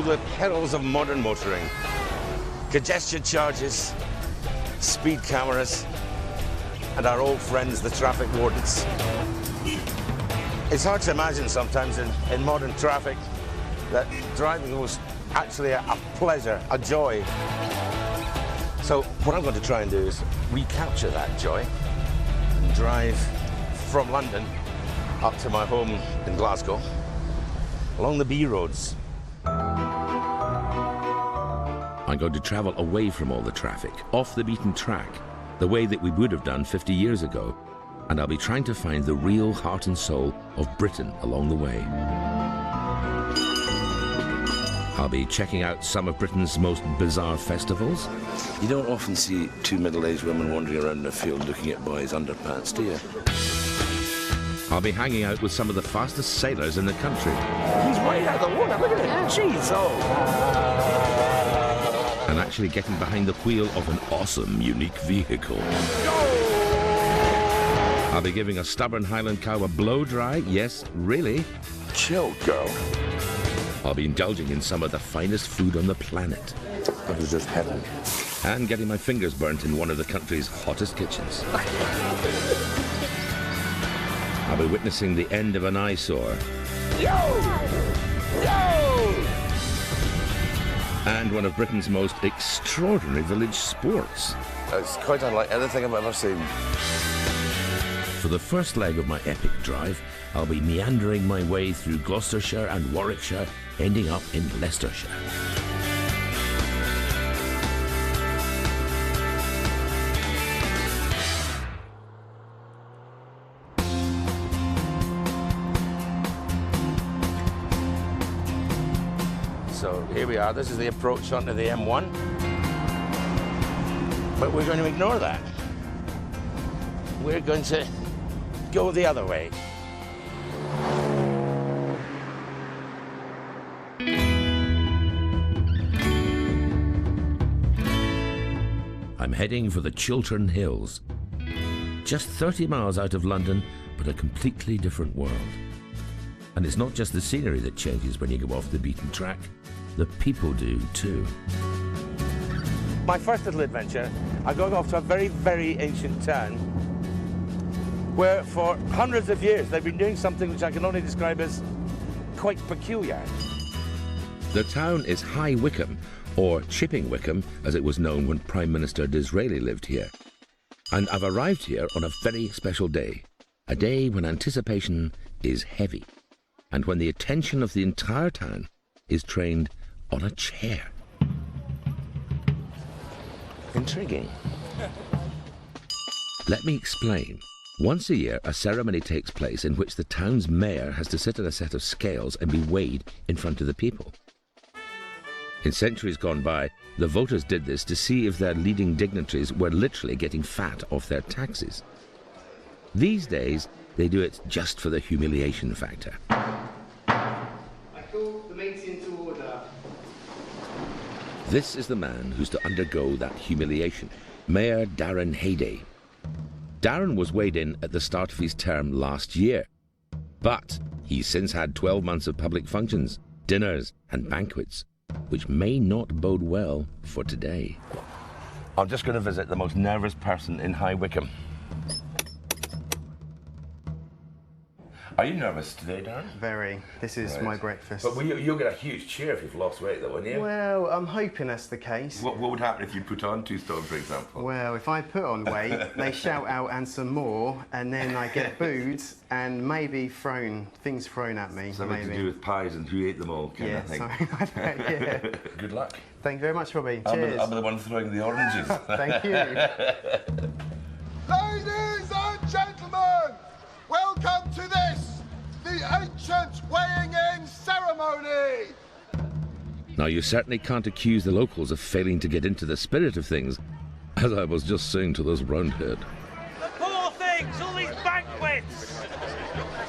the perils of modern motoring. Congestion charges, speed cameras, and our old friends, the traffic wardens. It's hard to imagine sometimes in modern traffic that driving was actually a pleasure, a joy. So what I'm going to try and do is recapture that joy and drive from London up to my home in Glasgow along the B roads. I'm going to travel away from all the traffic, off the beaten track, the way that we would have done 50 years ago. And I'll be trying to find the real heart and soul of Britain along the way. I'll be checking out some of Britain's most bizarre festivals. You don't often see two middle-aged women wandering around in a field looking at boys' underpants, do you? I'll be hanging out with some of the fastest sailors in the country. He's right out of the water, look at him. Jeez, And actually getting behind the wheel of an awesome, unique vehicle. I'll be giving a stubborn Highland cow a blow-dry, yes, really. Chill, girl. I'll be indulging in some of the finest food on the planet. That was just heaven. And getting my fingers burnt in one of the country's hottest kitchens. I'll be witnessing the end of an eyesore. Yo! Yo! And one of Britain's most extraordinary village sports. It's quite unlike anything I've ever seen. For the first leg of my epic drive, I'll be meandering my way through Gloucestershire and Warwickshire, ending up in Leicestershire. So here we are, this is the approach onto the M1. But we're going to ignore that. We're going to go the other way. I'm heading for the Chiltern Hills. Just 30 miles out of London, but a completely different world. And it's not just the scenery that changes when you go off the beaten track. The people do too. My first little adventure, I got off to a very, very ancient town where for hundreds of years they've been doing something which I can only describe as quite peculiar. The town is High Wycombe, or Chipping Wycombe, as it was known when Prime Minister Disraeli lived here. And I've arrived here on a very special day, a day when anticipation is heavy, and when the attention of the entire town is trained on a chair. Intriguing. Let me explain. Once a year, a ceremony takes place in which the town's mayor has to sit on a set of scales and be weighed in front of the people. In centuries gone by, the voters did this to see if their leading dignitaries were literally getting fat off their taxes. These days, they do it just for the humiliation factor. I call the meeting to order. This is the man who's to undergo that humiliation, Mayor Darren Hayday. Darren was weighed in at the start of his term last year, but he's since had 12 months of public functions, dinners and banquets, which may not bode well for today. I'm just going to visit the most nervous person in High Wycombe. Are you nervous today, Darren? Very. This is my breakfast. But you'll get a huge cheer if you've lost weight, though, won't you? Well, I'm hoping that's the case. What would happen if you put on 2 stone, for example? Well, if I put on weight, they shout out and some more, and then I get booed and maybe things thrown at me. Something to do with pies and who ate them all, kind of thing. Something like that, yeah. Good luck. Thank you very much, Robbie. Cheers. I'll be the one throwing the oranges. Thank you. Ladies and gentlemen, welcome to this, the ancient weighing in ceremony. Now, you certainly can't accuse the locals of failing to get into the spirit of things, as I was just saying to this roundhead. The poor things, all these banquets!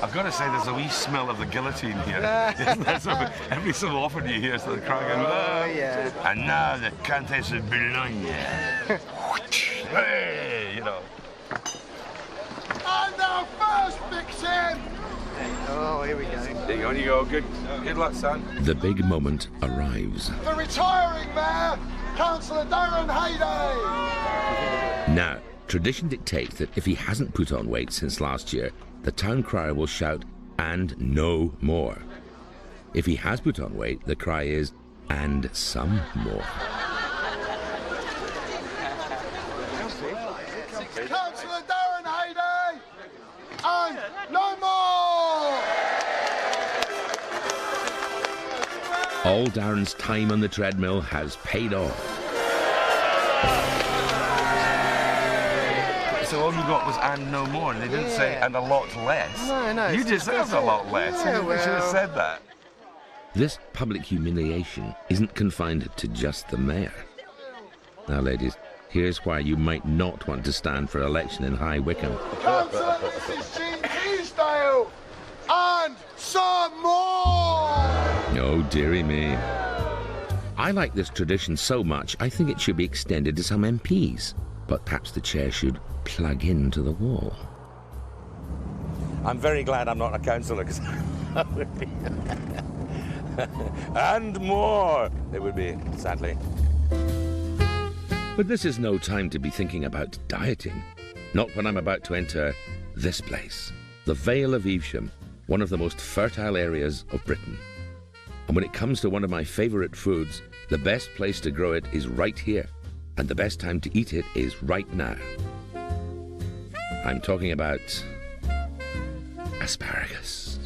I've got to say, there's a wee smell of the guillotine here. Every so often you hear the cry going, Oh, yeah. and now the Countess of Boulogne. Hey, you know. And our first victim. Oh, here we go. There you go, and you go, good luck, son. The big moment arrives. The retiring mayor, Councillor Darren Hayday. Now, tradition dictates that if he hasn't put on weight since last year, the town crier will shout, "And no more." If he has put on weight, the cry is, "And some more." Councillor Darren Hayday, and no more! All Darren's time on the treadmill has paid off. So all you got was "and no more," and they didn't say "and a lot less." No, You deserved a lot less. Yeah, You should have well. said that. This public humiliation isn't confined to just the mayor. Now, ladies, here's why you might not want to stand for election in High Wycombe. Councillor Mrs. Jean Teasdale, and some more! Oh, dearie me. I like this tradition so much, I think it should be extended to some MPs. But perhaps the chair should plug into the wall. I'm very glad I'm not a councillor, because that would be... and more, it would be, sadly. But this is no time to be thinking about dieting. Not when I'm about to enter this place, the Vale of Evesham, one of the most fertile areas of Britain. And when it comes to one of my favourite foods, the best place to grow it is right here, and the best time to eat it is right now. I'm talking about asparagus.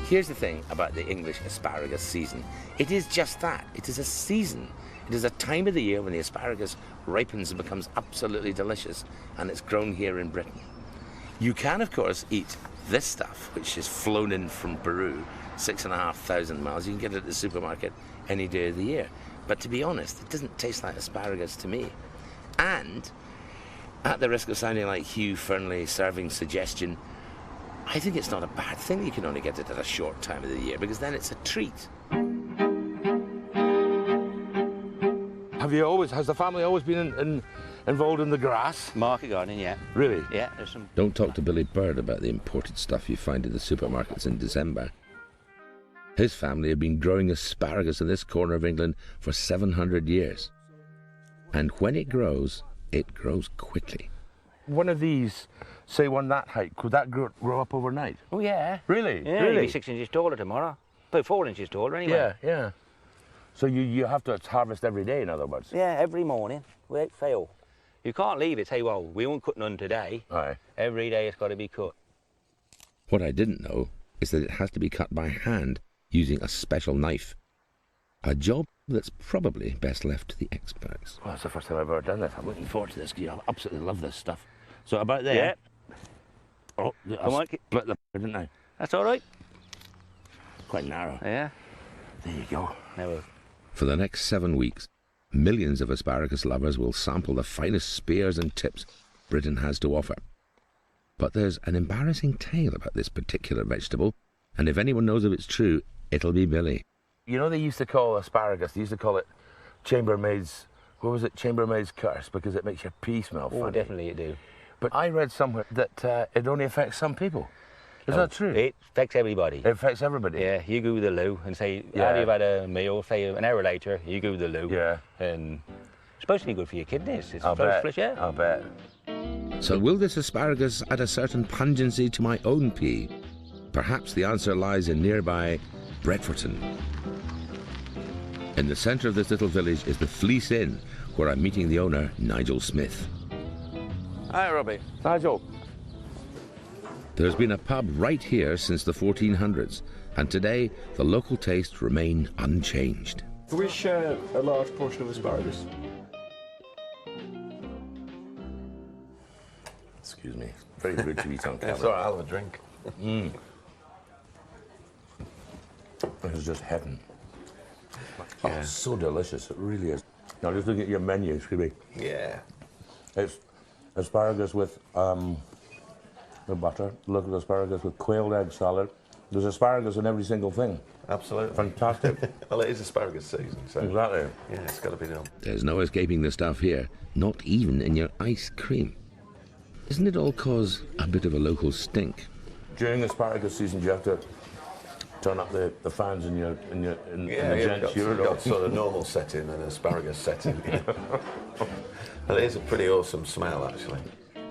Here's the thing about the English asparagus season. It is just that. It is a season. It is a time of the year when the asparagus ripens and becomes absolutely delicious, and it's grown here in Britain. You can, of course, eat this stuff, which is flown in from Peru, 6,500 miles. You can get it at the supermarket any day of the year. But to be honest, it doesn't taste like asparagus to me. And, at the risk of sounding like Hugh Fernley serving suggestion, I think it's not a bad thing that you can only get it at a short time of the year, because then it's a treat. Has the family always been involved in the grass? Market gardening, yeah. Really? Yeah, there's some... Don't talk to Billy Bird about the imported stuff you find in the supermarkets in December. His family have been growing asparagus in this corner of England for 700 years. And when it grows quickly. One of these, say one that height, could that grow up overnight? Oh, yeah. Really? Yeah, Really? it'll be 6 inches taller tomorrow. About 4 inches taller, anyway. Yeah, yeah. So you have to harvest every day, in other words? Yeah, every morning, without fail. You can't leave it, say, well, we won't cut none today. Aye. Every day it's got to be cut. What I didn't know is that it has to be cut by hand using a special knife. A job that's probably best left to the experts. Well, that's the first time I've ever done this. I'm looking forward to this, because I absolutely love this stuff. So about there... Yeah. Oh, Come on, split the didn't I? that's all right. Quite narrow. Yeah. There you go. Never. For the next 7 weeks, millions of asparagus lovers will sample the finest spears and tips Britain has to offer. But there's an embarrassing tale about this particular vegetable, and if anyone knows if it's true, it'll be Billy. You know, they used to call asparagus, they used to call it chambermaid's, what was it, chambermaid's curse, because it makes your pee smell funny. Oh, definitely it do. But I read somewhere that it only affects some people. Is that true? It affects everybody. It affects everybody? Yeah, you go to the loo and say, Yeah. after you've had a meal, say an hour later, you go to the loo. Yeah. And it's supposed to be good for your kidneys. It's I'll bet. flush out. I'll bet. So will this asparagus add a certain pungency to my own pea? Perhaps the answer lies in nearby Bretforton. In the centre of this little village is the Fleece Inn, where I'm meeting the owner, Nigel Smith. Hi, Robbie. Nigel. There's been a pub right here since the 1400s, and today the local tastes remain unchanged. Do we share a large portion of asparagus? Excuse me. Very rude to eat on camera. It's all right, I'll have a drink. This is just heaven. Oh, it's so delicious. It really is. Now, just look at your menu, excuse me. Yeah. It's asparagus with the butter. Look at asparagus with quailed egg salad. There's asparagus in every single thing. Absolutely. Fantastic. Well, it is asparagus season, so... Exactly. Yeah, it's got to be done. There's no escaping the stuff here, not even in your ice cream. Isn't it all cause a bit of a local stink? during asparagus season, you have to turn up the fans in the gents you've Euro. got sort of normal setting and asparagus setting. And it is a pretty awesome smell, actually.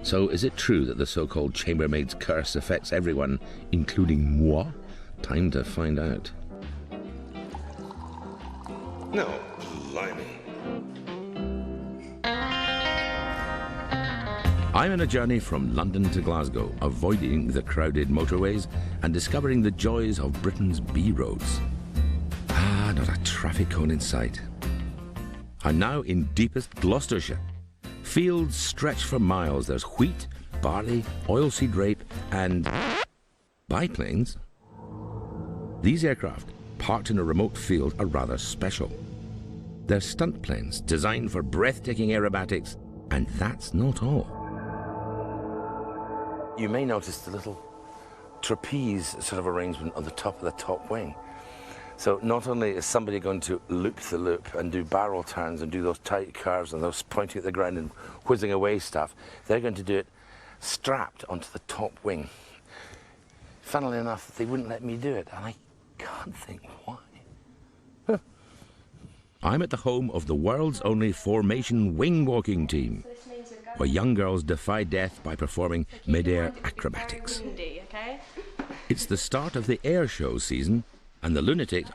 So is it true that the so-called chambermaid's curse affects everyone, including moi? Time to find out. No, blimey. I'm on a journey from London to Glasgow, avoiding the crowded motorways and discovering the joys of Britain's B-roads. Ah, not a traffic cone in sight. I'm now in deepest Gloucestershire. Fields stretch for miles. There's wheat, barley, oilseed rape, and biplanes. These aircraft, parked in a remote field, are rather special. They're stunt planes designed for breathtaking aerobatics, and that's not all. You may notice the little trapeze sort of arrangement on the top wing. So not only is somebody going to loop the loop and do barrel turns and do those tight curves and those pointing at the ground and whizzing away stuff, they're going to do it strapped onto the top wing. Funnily enough, they wouldn't let me do it, and I can't think why. I'm at the home of the world's only formation wing walking team, where young girls defy death by performing mid-air acrobatics. It's the start of the air show season, and the lunatics,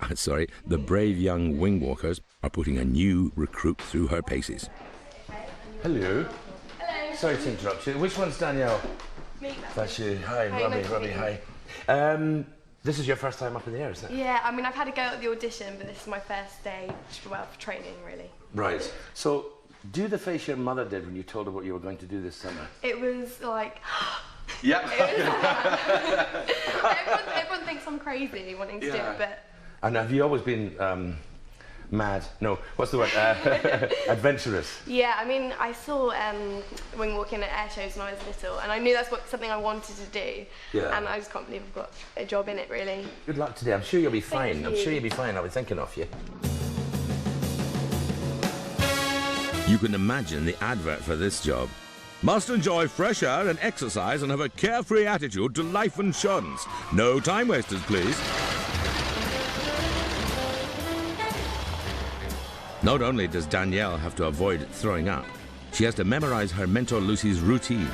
the brave young wing walkers, are putting a new recruit through her paces. Hello. Hello. Sorry to interrupt you. Which one's Danielle? Me. That's you. Hi, Robbie, hi. This is your first time up in the air, is it? Yeah, I mean, I've had to go at the audition, but this is my first day, for training, really. Right. So, do the face your mother did when you told her what you were going to do this summer. It was like... Yeah. everyone thinks I'm crazy wanting to do it, but... And have you always been mad? No, what's the word? Adventurous. Yeah, I mean, I saw wing walking at air shows when I was little, and I knew that's something I wanted to do. Yeah. And I just can't believe I've got a job in it, really. Good luck today. I'm sure you'll be fine. Thank I'm you. sure you'll be fine. I'll be thinking of you. You can imagine the advert for this job. Must enjoy fresh air and exercise and have a carefree attitude to life and shuns. No time wasters, please. Not only does Danielle have to avoid throwing up, she has to memorize her mentor Lucy's routine.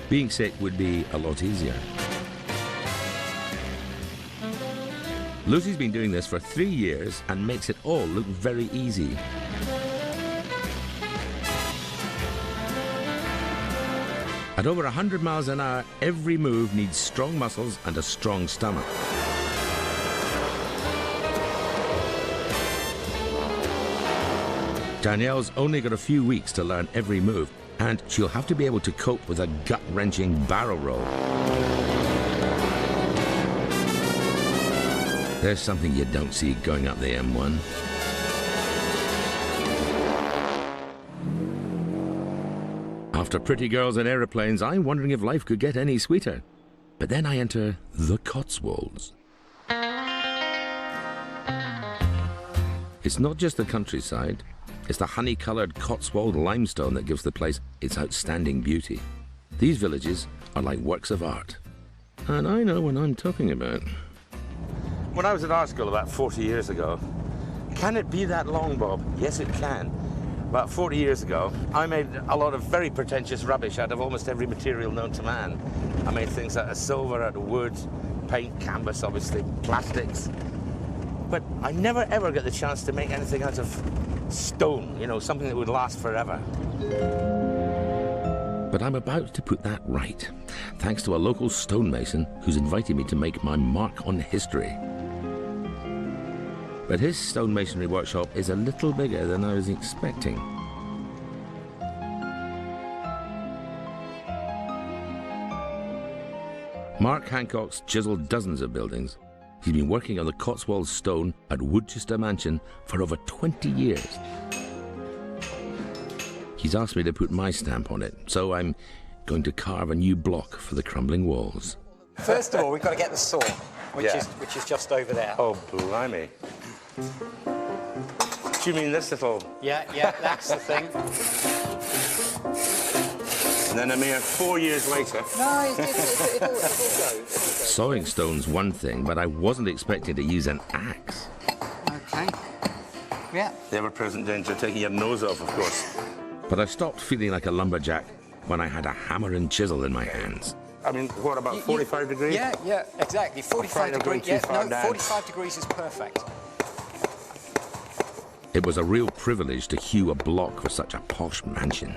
Being sick would be a lot easier. Lucy's been doing this for 3 years and makes it all look very easy. At over 100 miles an hour, every move needs strong muscles and a strong stomach. Danielle's only got a few weeks to learn every move, and she'll have to be able to cope with a gut-wrenching barrel roll. There's something you don't see going up the M1. After pretty girls and aeroplanes, I'm wondering if life could get any sweeter. But then I enter the Cotswolds. It's not just the countryside. It's the honey-coloured Cotswold limestone that gives the place its outstanding beauty. These villages are like works of art. And I know what I'm talking about. When I was at art school about 40 years ago, can it be that long, Bob? Yes, it can. About 40 years ago, I made a lot of very pretentious rubbish out of almost every material known to man. I made things out of silver, out of wood, paint, canvas, obviously, plastics. But I never ever get the chance to make anything out of stone, you know, something that would last forever. But I'm about to put that right, thanks to a local stonemason who's invited me to make my mark on history. But his stonemasonry workshop is a little bigger than I was expecting. Mark Hancock's chiseled dozens of buildings. He's been working on the Cotswold stone at Woodchester Mansion for over 20 years. He's asked me to put my stamp on it, so I'm going to carve a new block for the crumbling walls. First of all, we've got to get the saw, which is just over there. Oh, blimey. Do you mean this little... Yeah, that's the thing. then a mere 4 years later... No, it all goes. Sawing stone's one thing, but I wasn't expecting to use an axe. Okay. Yeah. The ever-present danger, taking your nose off, of course. But I stopped feeling like a lumberjack when I had a hammer and chisel in my hands. I mean, what, about 45 degrees? Yeah, exactly. 45 degrees. Yeah, no, 45 degrees is perfect. It was a real privilege to hew a block for such a posh mansion.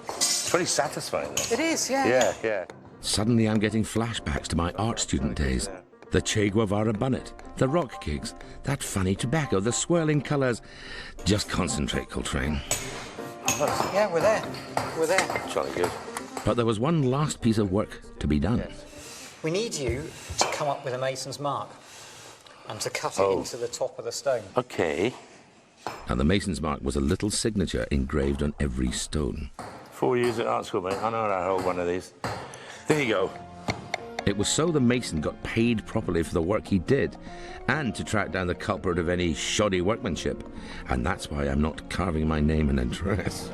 It's pretty satisfying, though. It is, yeah. Yeah. Suddenly I'm getting flashbacks to my art student days. The Jaguar bunnet, the rock gigs, that funny tobacco, the swirling colours. Just concentrate, Coltrane. Yeah, we're there. We're there. Jolly good. But there was one last piece of work to be done. We need you to come up with a mason's mark and to cut it into the top of the stone. Okay. And the mason's mark was a little signature engraved on every stone. 4 years at art school, mate. I know how to hold one of these. There you go. It was so the mason got paid properly for the work he did, and to track down the culprit of any shoddy workmanship. And that's why I'm not carving my name and address.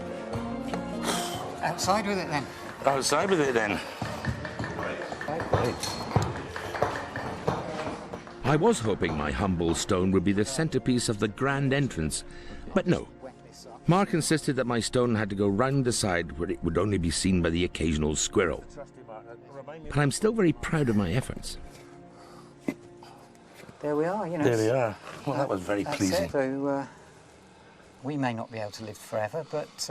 Outside with it, then. Outside with it, then. Right. I was hoping my humble stone would be the centerpiece of the grand entrance, but no. Mark insisted that my stone had to go round the side where it would only be seen by the occasional squirrel. But I'm still very proud of my efforts. There we are, you know. There we are. Well, that was very pleasing. It. So, we may not be able to live forever, but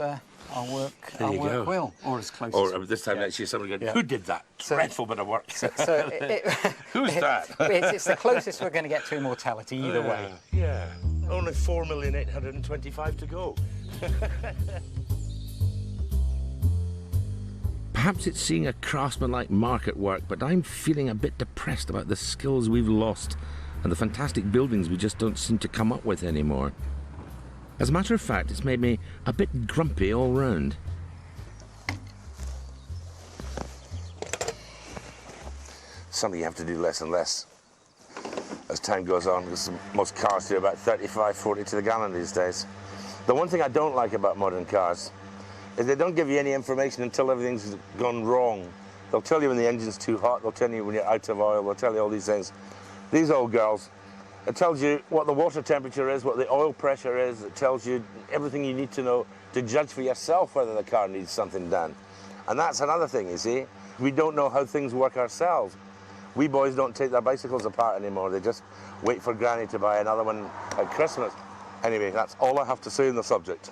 our work will, or as close as... Or this time next year, somebody goes, who did that dreadful bit of work? So Who's that? It's the closest we're going to get to immortality either way. Yeah. Only 4,825,000 to go. Perhaps it's seeing a craftsman like Mark at work, but I'm feeling a bit depressed about the skills we've lost and the fantastic buildings we just don't seem to come up with anymore. As a matter of fact, it's made me a bit grumpy all round. Something you have to do less and less as time goes on, because most cars do about 35, 40 to the gallon these days. The one thing I don't like about modern cars is they don't give you any information until everything's gone wrong. They'll tell you when the engine's too hot, they'll tell you when you're out of oil, they'll tell you all these things. These old girls, it tells you what the water temperature is, what the oil pressure is, it tells you everything you need to know to judge for yourself whether the car needs something done. And that's another thing, you see. We don't know how things work ourselves. We boys don't take their bicycles apart anymore. They just wait for Granny to buy another one at Christmas. Anyway, that's all I have to say on the subject.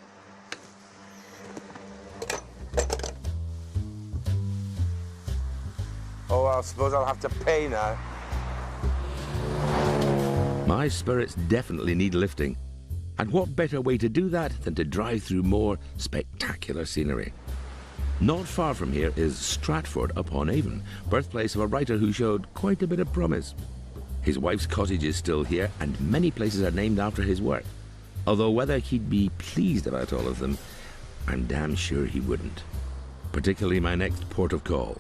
Oh, I suppose I'll have to pay now. My spirits definitely need lifting. And what better way to do that than to drive through more spectacular scenery? Not far from here is Stratford-upon-Avon, birthplace of a writer who showed quite a bit of promise. His wife's cottage is still here, and many places are named after his work. Although whether he'd be pleased about all of them, I'm damn sure he wouldn't. Particularly my next port of call.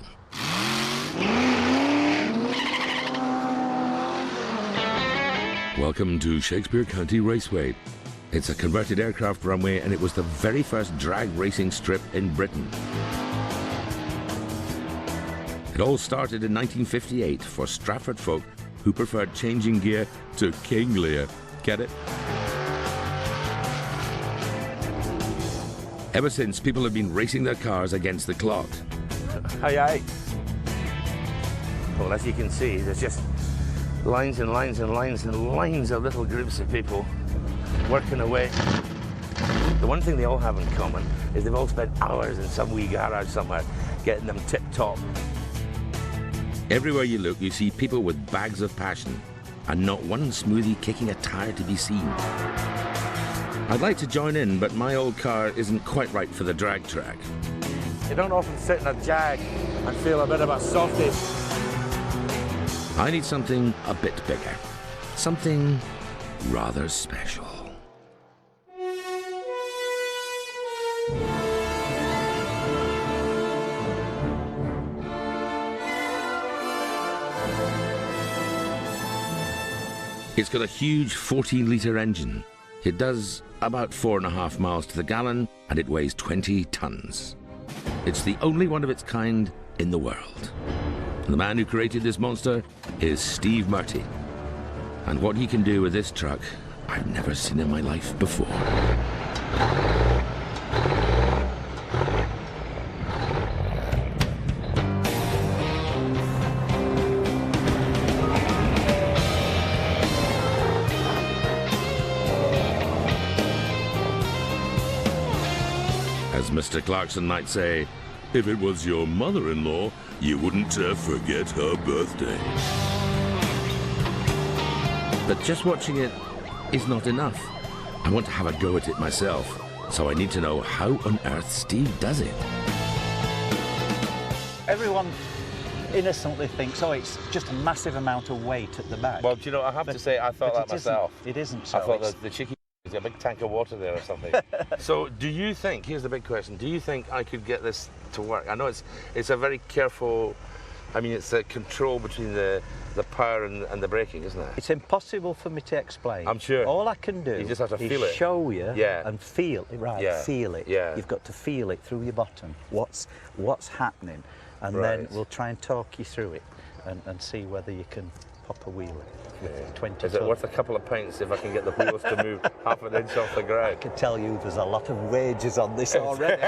Welcome to Shakespeare County Raceway. It's a converted aircraft runway, and it was the very first drag racing strip in Britain. It all started in 1958 for Stratford folk who preferred changing gear to King Lear. Get it? Ever since, people have been racing their cars against the clock. Aye, aye. Well, as you can see, there's just lines and lines and lines and lines of little groups of people working away. The one thing they all have in common is they've all spent hours in some wee garage somewhere getting them tip-top. Everywhere you look, you see people with bags of passion, and not one smoothie kicking a tire to be seen. I'd like to join in, but my old car isn't quite right for the drag track. You don't often sit in a Jag and feel a bit of a softie. I need something a bit bigger. Something rather special. It's got a huge 14-litre engine. It does about 4.5 miles to the gallon, and it weighs 20 tons. It's the only one of its kind in the world. And the man who created this monster is Steve Murty. And what he can do with this truck, I've never seen in my life before. As Mr. Clarkson might say, if it was your mother-in-law, you wouldn't forget her birthday. But just watching it is not enough. I want to have a go at it myself, so I need to know how on earth Steve does it. Everyone innocently thinks, oh, it's just a massive amount of weight at the back. Well, do you know, I have to say, I thought that myself. It isn't so. I thought that the chicken is a big tank of water there or something. So, do you think, here's the big question, do you think I could get this to work? I know it's a very careful, I mean, it's a control between the power and the braking, isn't it? It's impossible for me to explain. I'm sure. All I can do you just have to feel is it. show you and feel it. Right, feel it. Yeah. You've got to feel it through your bottom, what's happening, and then we'll try and talk you through it and see whether you can pop a wheel. 20 Is it worth a couple of pints if I can get the wheels to move half an inch off the ground? I can tell you there's a lot of wages on this already.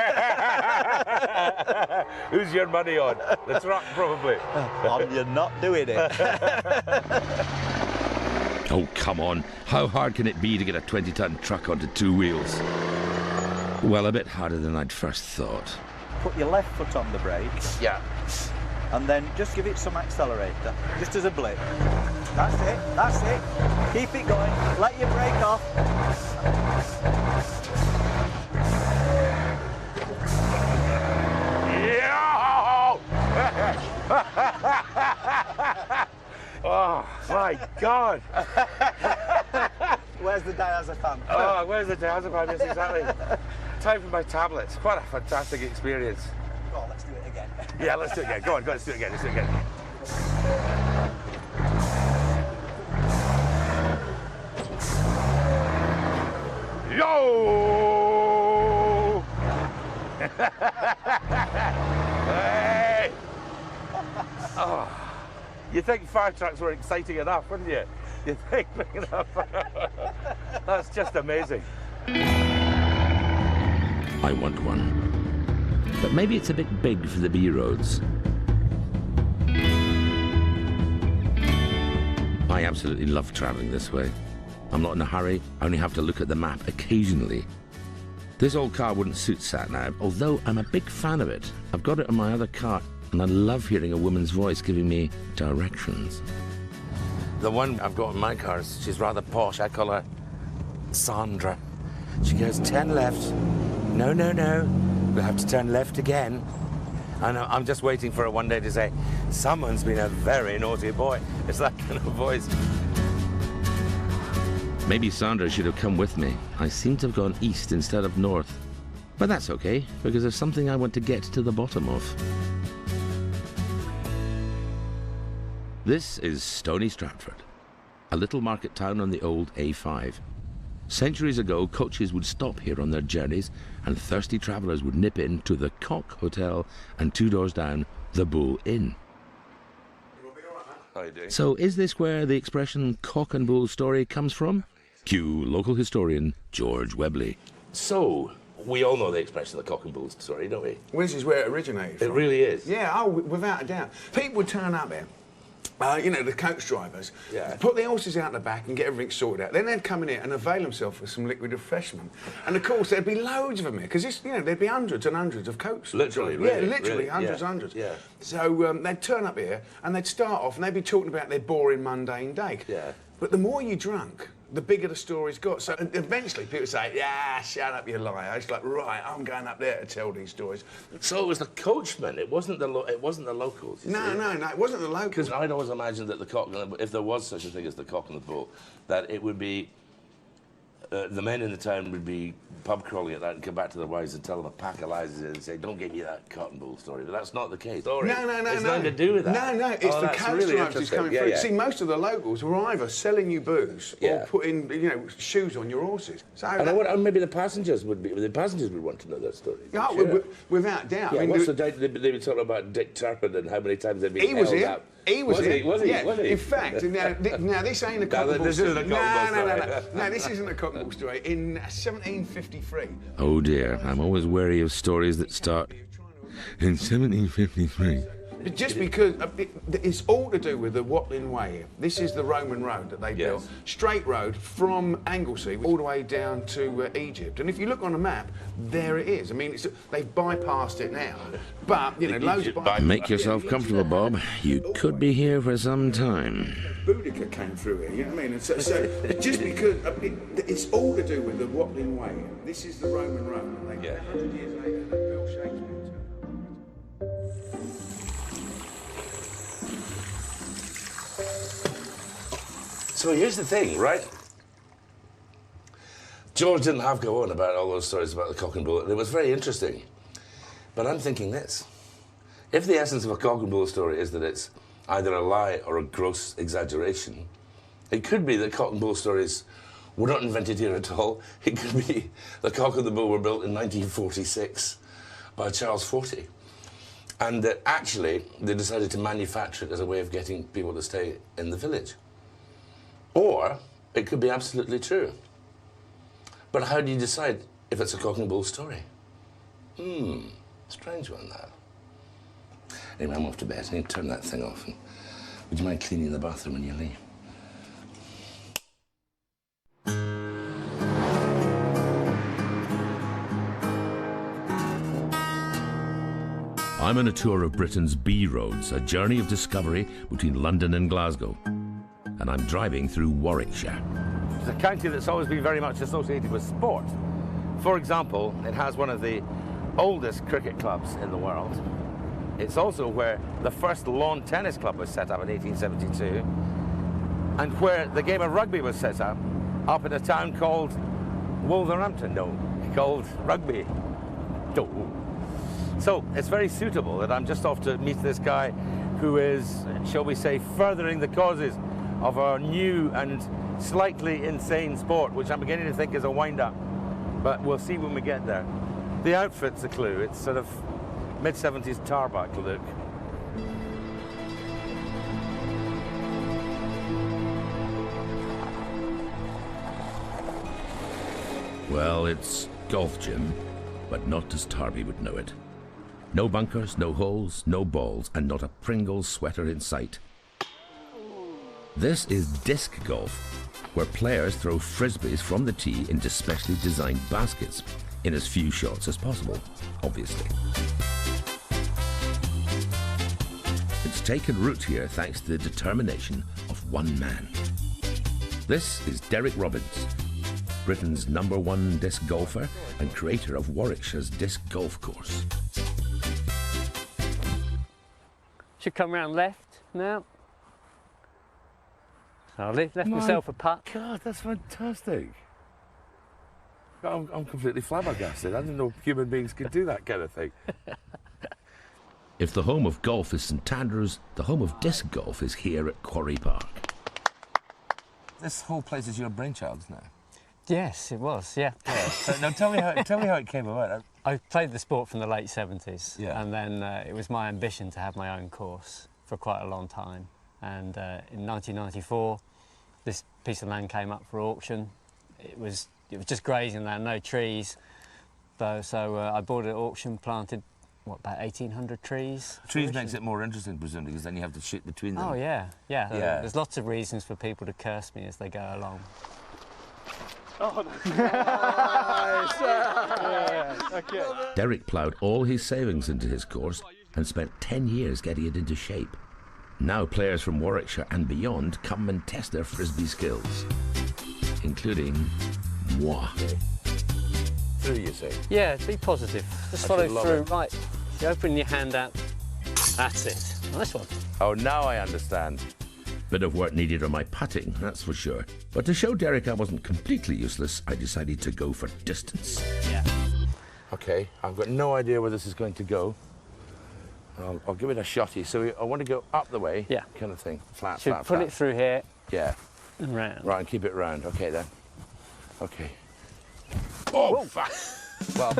Who's your money on? The truck, probably. You're not doing it. Oh, come on. How hard can it be to get a 20-ton truck onto two wheels? Well, a bit harder than I'd first thought. Put your left foot on the brake. Yeah. And then just give it some accelerator, just as a blip. That's it, that's it. Keep it going, let your brake off. Oh, my God. Where's the diazepam? Oh, where's the diazepam? Yes, exactly. Time for my tablets. What a fantastic experience. Oh, let's do it again. Yeah, let's do it again. Go on, let's do it again. Let's do it again. Yo! Hey! Oh, you think fire trucks were exciting enough, wouldn't you? You think big enough? That's just amazing. I want one. But maybe it's a bit big for the B roads. I absolutely love travelling this way. I'm not in a hurry, I only have to look at the map occasionally. This old car wouldn't suit sat-nav, although I'm a big fan of it. I've got it on my other car, and I love hearing a woman's voice giving me directions. The one I've got in my car, she's rather posh. I call her Sandra. She goes, 10 left. No, no, no. We'll have to turn left again. And I'm just waiting for her one day to say, someone's been a very naughty boy. It's that kind of voice. Maybe Sandra should have come with me. I seem to have gone east instead of north. But that's okay, because there's something I want to get to the bottom of. This is Stony Stratford, a little market town on the old A5. Centuries ago, coaches would stop here on their journeys, and thirsty travellers would nip in to the Cock Hotel and 2 doors down, the Bull Inn. So is this where the expression cock and bull story comes from? Cue local historian George Webley. So, we all know the expression of the cock and bull story, don't we? Well, this is where it originated from. It really is? Yeah, oh, without a doubt. People would turn up here. You know, the coach drivers, put the horses out the back and get everything sorted out. Then they'd come in here and avail themselves of some liquid refreshment. And of course, there'd be loads of them here, because, you know, there'd be hundreds and hundreds of coach Literally, drivers. really, yeah, literally, really, hundreds yeah, and hundreds. Yeah. So they'd turn up here and they'd start off and they'd be talking about their boring, mundane day. Yeah. But the more you drunk, the bigger the stories got. So eventually people say, yeah, shut up, you liar. It's like, right, I'm going up there to tell these stories. So it was the coachmen, it wasn't the locals. No, it wasn't the locals. Because I'd always imagined that the cock, if there was such a thing as the cock and the bull, that it would be the men in the town would be pub crawling at that and come back to their wives and tell them a pack of lies and say, don't give me that cotton wool story. But that's not the case. No. It's nothing to do with that. No, it's the coach drivers coming through. See, most of the locals were either selling you booze or putting, shoes on your horses. So and maybe the passengers would want to know that story. Oh, without doubt. Yeah, what's the date? They were talking about Dick Turpin and how many times they've been held up. He was here. Was he? In fact, now this ain't a cockable story. No, this isn't a cockable story. In 1753. Oh dear, I'm always wary of stories that start in 1753. Just because it's all to do with the Watling Way here. This is the Roman road that they built. Straight road from Anglesey all the way down to Egypt. And if you look on a map, there it is. I mean, they've bypassed it now. But, loads of... Make yourself comfortable, Bob. You could be here for some time. Boudica came through here, you know what I mean? And so just because it's all to do with the Watling Way. This is the Roman road. And they 100 years later, they built Shakespeare. So here's the thing, right? George didn't have to go on about all those stories about the cock and bull. It was very interesting. But I'm thinking this. If the essence of a cock and bull story is that it's either a lie or a gross exaggeration, it could be that cock and bull stories were not invented here at all. It could be the cock and the bull were built in 1946 by Charles Forty. And that actually they decided to manufacture it as a way of getting people to stay in the village. Or it could be absolutely true. But how do you decide if it's a cock and bull story? Strange one, that. Anyway, I'm off to bed. I need to turn that thing off. And would you mind cleaning the bathroom when you leave? I'm on a tour of Britain's B roads, a journey of discovery between London and Glasgow. And I'm driving through Warwickshire. It's a county that's always been very much associated with sport. For example, it has one of the oldest cricket clubs in the world. It's also where the first lawn tennis club was set up in 1872, and where the game of rugby was set up in a town called Wolverhampton, called Rugby. So it's very suitable that I'm just off to meet this guy who is, shall we say, furthering the causes of our new and slightly insane sport, which I'm beginning to think is a wind-up. But we'll see when we get there. The outfit's a clue. It's sort of mid-70s tarmac look. Well, it's golf gym, but not as Tarby would know it. No bunkers, no holes, no balls, and not a Pringles sweater in sight. This is disc golf, where players throw frisbees from the tee into specially designed baskets in as few shots as possible, obviously. It's taken root here thanks to the determination of one man. This is Derek Robbins, Britain's #1 disc golfer and creator of Warwickshire's disc golf course. Should come round left now. I left myself a putt. God, that's fantastic. I'm completely flabbergasted. I didn't know human beings could do that kind of thing. If the home of golf is St Andrews, the home of disc golf is here at Quarry Park. This whole place is your brainchild now. Yes, it was. Yeah. So now tell me how it came about. I played the sport from the late 70s, and then it was my ambition to have my own course for quite a long time. And in 1994, this piece of land came up for auction. It was just grazing land, no trees. So I bought it at auction, planted, about 1,800 trees. Trees makes it more interesting, presumably, because then you have to shoot between them. Oh, yeah. There's lots of reasons for people to curse me as they go along. Oh, nice! Okay. Derek ploughed all his savings into his course and spent 10 years getting it into shape. Now players from Warwickshire and beyond come and test their frisbee skills, including moi. Through, you say? Yeah, be positive. Just follow through. Right, you open your hand out. That's it. Nice one. Oh, now I understand. Bit of work needed on my putting, that's for sure. But to show Derek I wasn't completely useless, I decided to go for distance. Yeah. Okay, I've got no idea where this is going to go. I'll give it a shotty. So I want to go up the way, yeah, kind of thing. Flat, Should flat, put flat. it through here. Yeah. And round. Right, and keep it round. Okay then. Okay. Oh, whoa. Fuck. Well,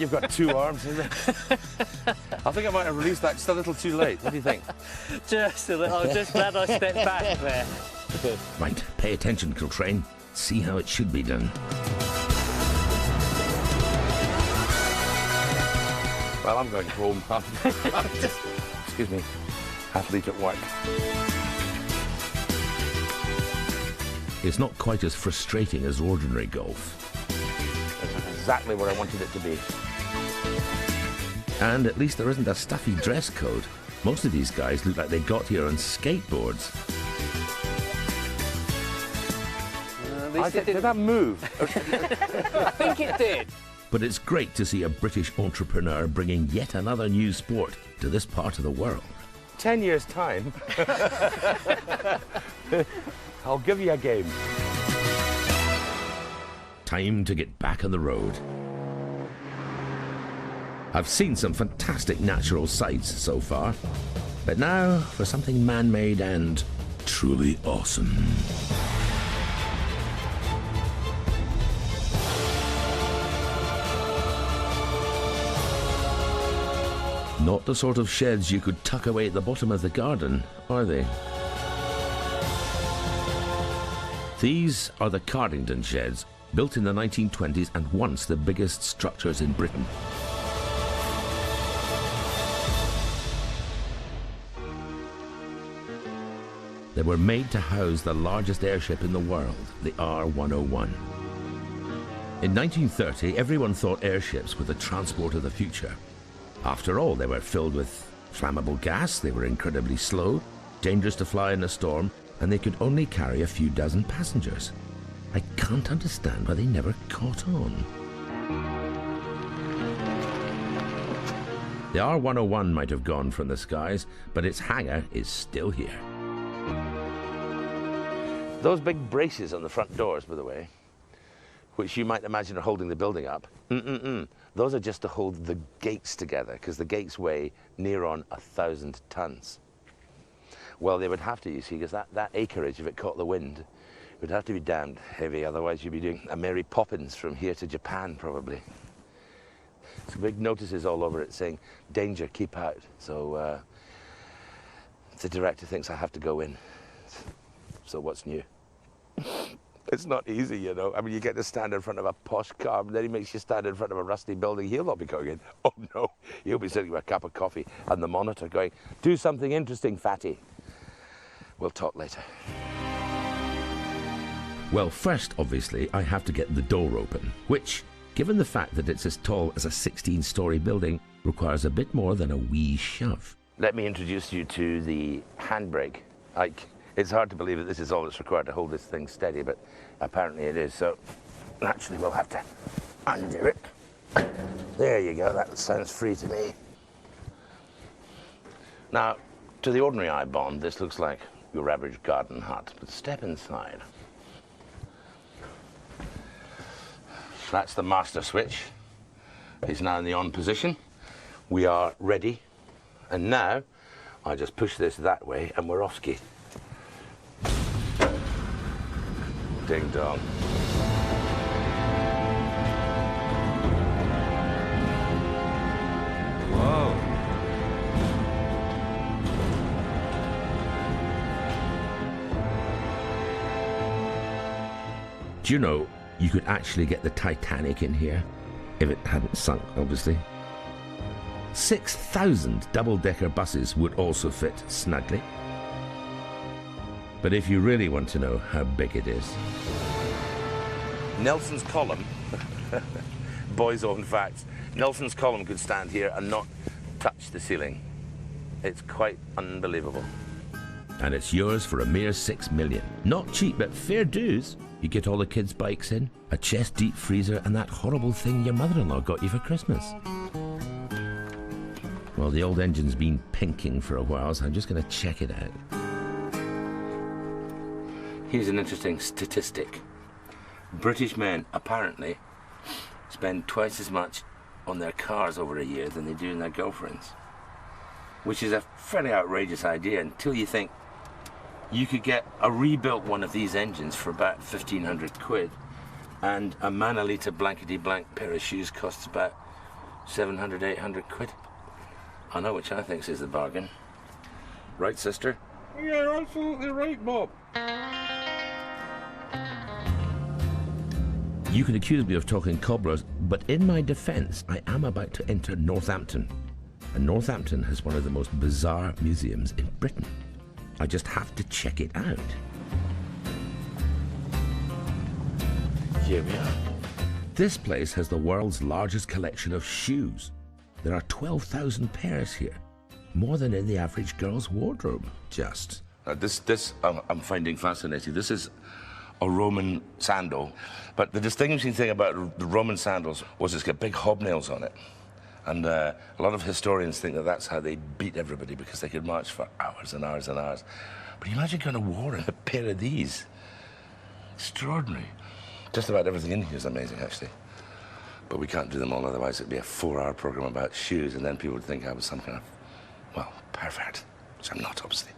you've got two arms, isn't it? I think I might have released that just a little too late. What do you think? Just a little. I'm just glad I stepped back there. Right, pay attention, Coltrane. See how it should be done. Well, I'm going home. Excuse me. Athlete at work. It's not quite as frustrating as ordinary golf. That's exactly what I wanted it to be. And at least there isn't a stuffy dress code. Most of these guys look like they got here on skateboards. Did that move? I think it did. But it's great to see a British entrepreneur bringing yet another new sport to this part of the world. 10 years' time, I'll give you a game. Time to get back on the road. I've seen some fantastic natural sights so far, but now for something man-made and truly awesome. Not the sort of sheds you could tuck away at the bottom of the garden, are they? These are the Cardington sheds, built in the 1920s and once the biggest structures in Britain. They were made to house the largest airship in the world, the R-101. In 1930, everyone thought airships were the transport of the future. After all, they were filled with flammable gas, they were incredibly slow, dangerous to fly in a storm, and they could only carry a few dozen passengers. I can't understand why they never caught on. The R-101 might have gone from the skies, but its hangar is still here. Those big braces on the front doors, by the way, which you might imagine are holding the building up, those are just to hold the gates together, because the gates weigh near on 1,000 tons. Well, they would have to, you see, because that acreage, if it caught the wind, would have to be damned heavy, otherwise you'd be doing a Mary Poppins from here to Japan, probably. So big notices all over it saying, danger, keep out. So the director thinks I have to go in. So what's new? It's not easy, you know. I mean, you get to stand in front of a posh car, and then he makes you stand in front of a rusty building. He'll not be going in. Oh, no. He'll be sitting with a cup of coffee and the monitor going, do something interesting, fatty. We'll talk later. Well, first, obviously, I have to get the door open, which, given the fact that it's as tall as a 16-story building, requires a bit more than a wee shove. Let me introduce you to the handbrake. It's hard to believe that this is all that's required to hold this thing steady, but apparently it is. So naturally we'll have to undo it. There you go, that sounds free to me. Now, to the ordinary eye bond, this looks like your average garden hut, but step inside. That's the master switch. It's now in the on position. We are ready. And now, I just push this that way and we're off-ski. Ding dong. Whoa. Do you know, you could actually get the Titanic in here, if it hadn't sunk, obviously. 6,000 double-decker buses would also fit snugly. But if you really want to know how big it is... Nelson's column, boys own facts, Nelson's column could stand here and not touch the ceiling. It's quite unbelievable. And it's yours for a mere 6 million. Not cheap, but fair dues. You get all the kids' bikes in, a chest deep freezer, and that horrible thing your mother-in-law got you for Christmas. Well, the old engine's been pinking for a while, so I'm just going to check it out. Here's an interesting statistic. British men, apparently, spend twice as much on their cars over a year than they do on their girlfriends. Which is a fairly outrageous idea until you think you could get a rebuilt one of these engines for about 1,500 quid, and a Manolita blankety-blank pair of shoes costs about 700, 800 quid. I know which I think is the bargain. Right, sister? You're absolutely right, Bob. You can accuse me of talking cobblers, but in my defence, I am about to enter Northampton. And Northampton has one of the most bizarre museums in Britain. I just have to check it out. Here we are. This place has the world's largest collection of shoes. There are 12,000 pairs here, more than in the average girl's wardrobe, just. This I'm finding fascinating. This is a Roman sandal, but the distinguishing thing about the Roman sandals was it's got big hobnails on it. And a lot of historians think that that's how they beat everybody, because they could march for hours and hours and hours. But you imagine going to war in a pair of these. Extraordinary. Just about everything in here is amazing, actually. But we can't do them all, otherwise it'd be a 4-hour program about shoes, and then people would think I was some kind of, well, pervert, which I'm not, obviously.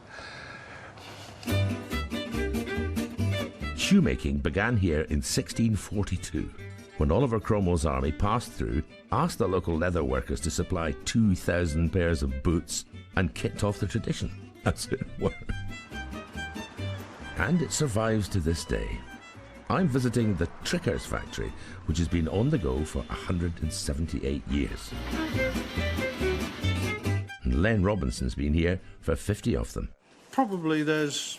Shoemaking began here in 1642, when Oliver Cromwell's army passed through, asked the local leather workers to supply 2,000 pairs of boots, and kicked off the tradition, as it were. And it survives to this day. I'm visiting the Trickers factory, which has been on the go for 178 years. And Len Robinson's been here for 50 of them. Probably there's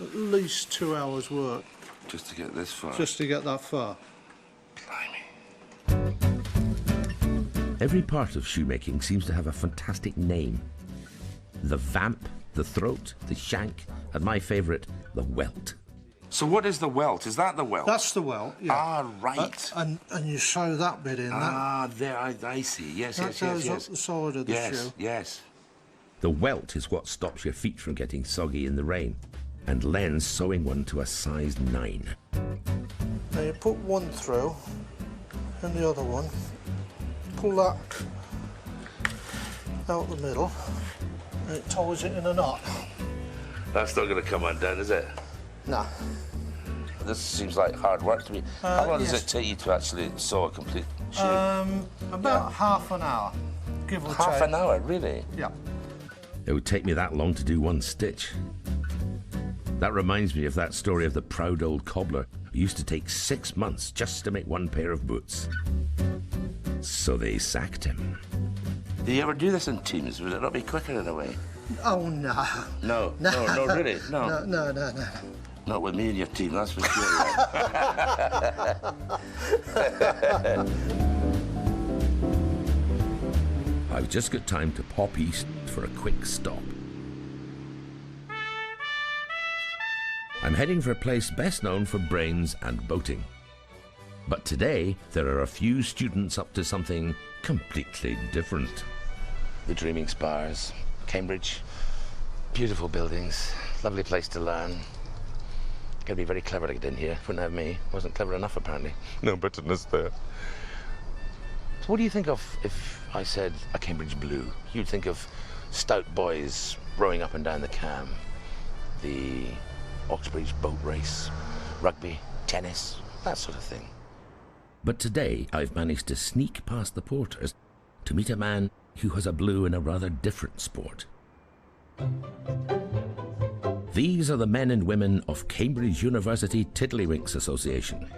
at least 2 hours work. Just to get this far? Just to get that far. Blimey. Every part of shoemaking seems to have a fantastic name. The vamp, the throat, the shank, and my favourite, the welt. So what is the welt? Is that the welt? That's the welt, yeah. Ah, right. And you sew that bit in. Ah, there, I see. Yes, that goes up the side of the shoe. Yes. The welt is what stops your feet from getting soggy in the rain. And Len's sewing one to a size 9. Now you put one through, and the other one. Pull that out the middle, and it ties it in a knot. That's not going to come undone, is it? No. This seems like hard work to me. How long does it take you to actually sew a complete shoe? About half an hour, give or take. Half an hour, really? Yeah. It would take me that long to do one stitch. That reminds me of that story of the proud old cobbler who used to take 6 months just to make one pair of boots. So they sacked him. Do you ever do this in teams? Would it not be quicker in a way? Oh, no. No, really? No. No. Not with me and your team, that's for sure. I've just got time to pop east for a quick stop. I'm heading for a place best known for brains and boating. But today, there are a few students up to something completely different. The Dreaming Spires, Cambridge, beautiful buildings, lovely place to learn. Gotta be very clever to get in here. Wouldn't have me. Wasn't clever enough, apparently. No bitterness there. So what do you think of if I said a Cambridge Blue? You'd think of stout boys rowing up and down the Cam, the Oxbridge boat race, rugby, tennis, that sort of thing. But today, I've managed to sneak past the porters to meet a man who has a blue in a rather different sport. These are the men and women of Cambridge University Tiddlywinks Association.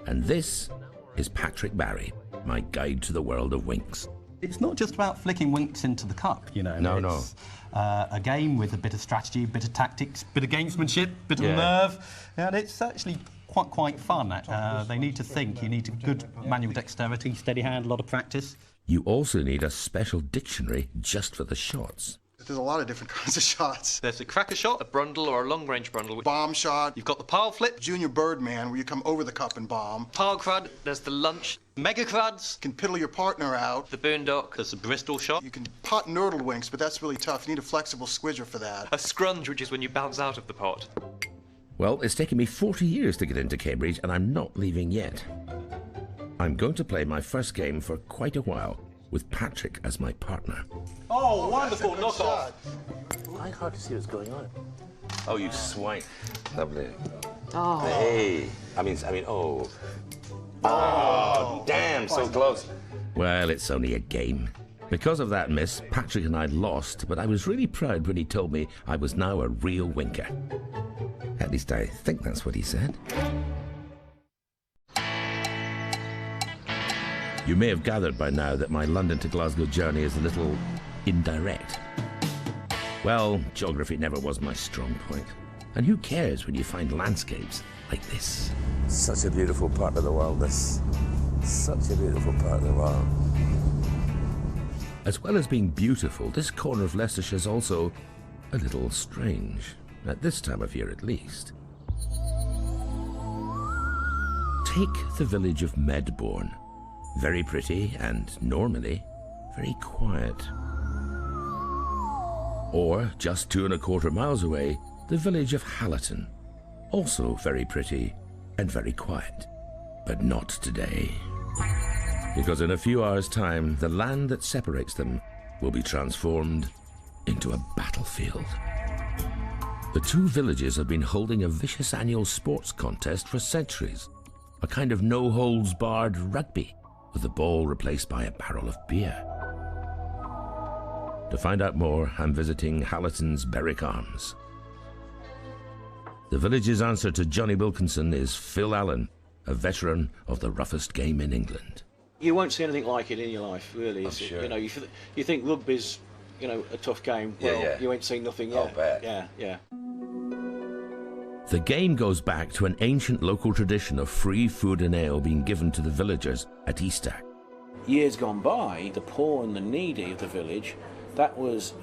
And this is Patrick Barry, my guide to the world of winks. It's not just about flicking winks into the cup, you know. No. It's a game with a bit of strategy, a bit of tactics, a bit of gamesmanship, a bit of nerve, and it's actually quite fun. They need to think. You need good manual dexterity, steady hand, a lot of practice. You also need a special dictionary just for the shots. There's a lot of different kinds of shots. There's a cracker shot, a brundle or a long-range brundle. Bomb shot. You've got the pile flip. Junior Birdman, where you come over the cup and bomb. Pile crud. There's the lunch. Mega cruds. You can piddle your partner out. The boondock. There's the Bristol shot. You can pot nurdle winks, but that's really tough. You need a flexible squidger for that. A scrunge, which is when you bounce out of the pot. Well, it's taken me 40 years to get into Cambridge, and I'm not leaving yet. I'm going to play my first game for quite a while, with Patrick as my partner. Oh, wonderful knockoff. I hard to see what's going on. Oh, you swine. Lovely. Oh. Hey. I mean, oh. Oh, damn, so close. Well, it's only a game. Because of that miss, Patrick and I lost, but I was really proud when he told me I was now a real winker. At least I think that's what he said. You may have gathered by now that my London to Glasgow journey is a little indirect. Well, geography never was my strong point. And who cares when you find landscapes like this? Such a beautiful part of the world, this. Such a beautiful part of the world. As well as being beautiful, this corner of Leicestershire is also a little strange. At this time of year, at least. Take the village of Medbourne. Very pretty and, normally, very quiet. Or, just 2¼ miles away, the village of Hallerton. Also very pretty and very quiet. But not today. Because in a few hours' time, the land that separates them will be transformed into a battlefield. The two villages have been holding a vicious annual sports contest for centuries. A kind of no-holds-barred rugby, with the ball replaced by a barrel of beer. To find out more, I'm visiting Hallerton's Berwick Arms. The village's answer to Johnny Wilkinson is Phil Allen, a veteran of the roughest game in England. You won't see anything like it in your life, really. Sure. You know, you think rugby's, you know, a tough game. Well, you ain't seen nothing yet. I'll bet. Yeah. The game goes back to an ancient local tradition of free food and ale being given to the villagers at Easter. Years gone by, the poor and the needy of the village, that was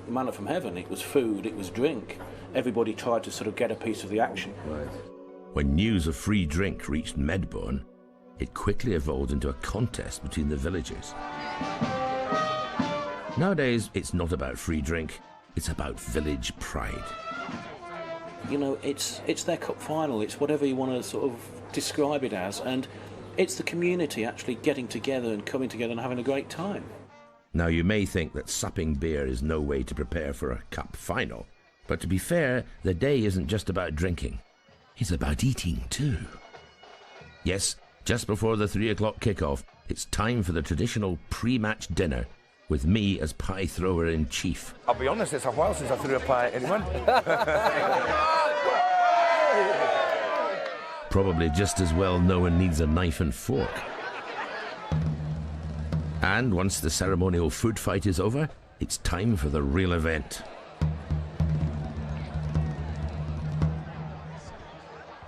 manna from heaven. It was food, it was drink. Everybody tried to sort of get a piece of the action. Right. When news of free drink reached Medbourne, it quickly evolved into a contest between the villagers. Nowadays, it's not about free drink, it's about village pride. You know, it's their cup final, it's whatever you want to sort of describe it as, and it's the community actually getting together and coming together and having a great time. Now, you may think that supping beer is no way to prepare for a cup final, but to be fair, the day isn't just about drinking, it's about eating too. Yes, just before the 3 o'clock kickoff, it's time for the traditional pre-match dinner, with me as pie thrower in chief. I'll be honest, it's a while since I threw a pie at anyone. Probably just as well no one needs a knife and fork. And once the ceremonial food fight is over, it's time for the real event.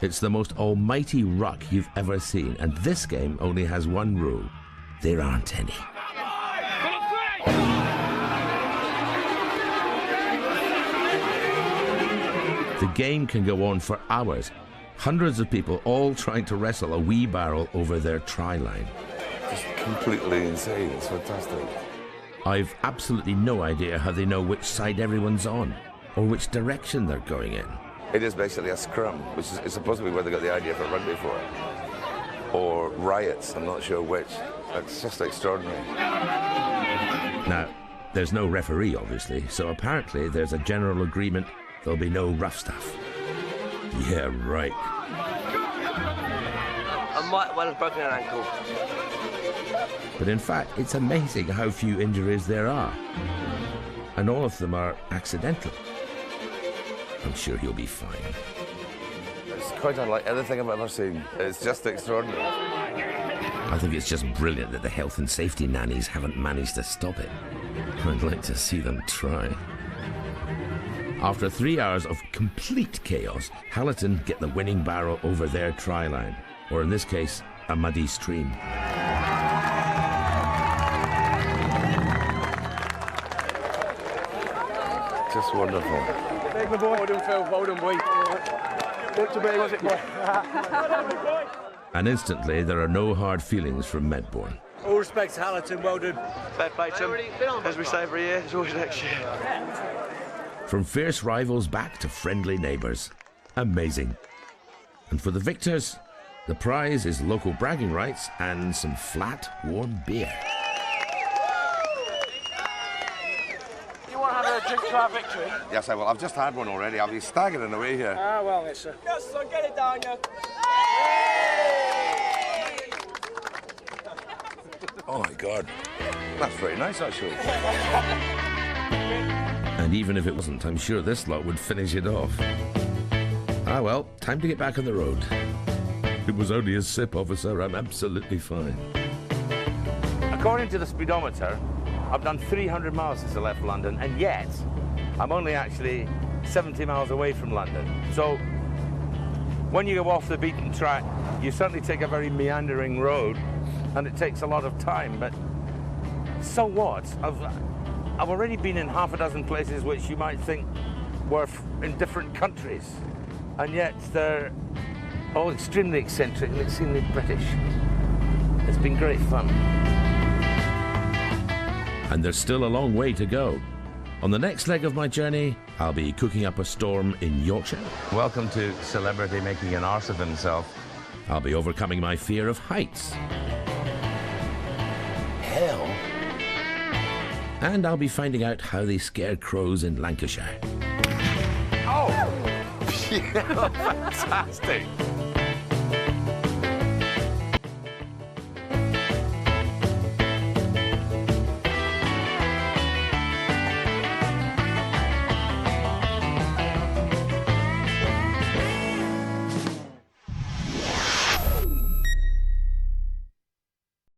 It's the most almighty ruck you've ever seen, and this game only has one rule. There aren't any. The game can go on for hours. Hundreds of people all trying to wrestle a wee barrel over their try line. Just completely insane. It's fantastic. I've absolutely no idea how they know which side everyone's on, or which direction they're going in. It is basically a scrum, which is supposed to be where they got the idea for rugby for it. Or riots, I'm not sure which. It's just extraordinary. Now, there's no referee, obviously, so apparently there's a general agreement there'll be no rough stuff. Yeah, right. I might well have broken an ankle. But in fact, it's amazing how few injuries there are. And all of them are accidental. I'm sure you'll be fine. It's quite unlike anything I've ever seen. It's just extraordinary. I think it's just brilliant that the health and safety nannies haven't managed to stop it. I'd like to see them try. After 3 hours of complete chaos, Hallerton get the winning barrel over their try line, or in this case, a muddy stream. Just wonderful. Big boy. Well done, Phil. Well done, boy. Good to be. Was it, boy? And instantly, there are no hard feelings from Medbourne. All respect to Hallerton. Well done. Fair play to him. As we say every year, it's always next year. From fierce rivals back to friendly neighbours. Amazing. And for the victors, the prize is local bragging rights and some flat, warm beer. You want to have a drink to our victory? Yes, I will. I've just had one already. I'll be staggering away here. Ah, well, it's a... Yes, son, get it down, yeah. Oh, my God. That's very nice, actually. And even if it wasn't, I'm sure this lot would finish it off. Ah, well, time to get back on the road. It was only a sip, officer. I'm absolutely fine. According to the speedometer, I've done 300 miles since I left London, and yet I'm only actually 70 miles away from London. So when you go off the beaten track, you certainly take a very meandering road, and it takes a lot of time, but so what? I've already been in half a dozen places which you might think were in different countries, and yet they're all extremely eccentric and extremely British. It's been great fun. And there's still a long way to go. On the next leg of my journey, I'll be cooking up a storm in Yorkshire. Welcome to celebrity making an arse of himself. I'll be overcoming my fear of heights. Hell. And I'll be finding out how they scare crows in Lancashire. Oh! Yeah, fantastic!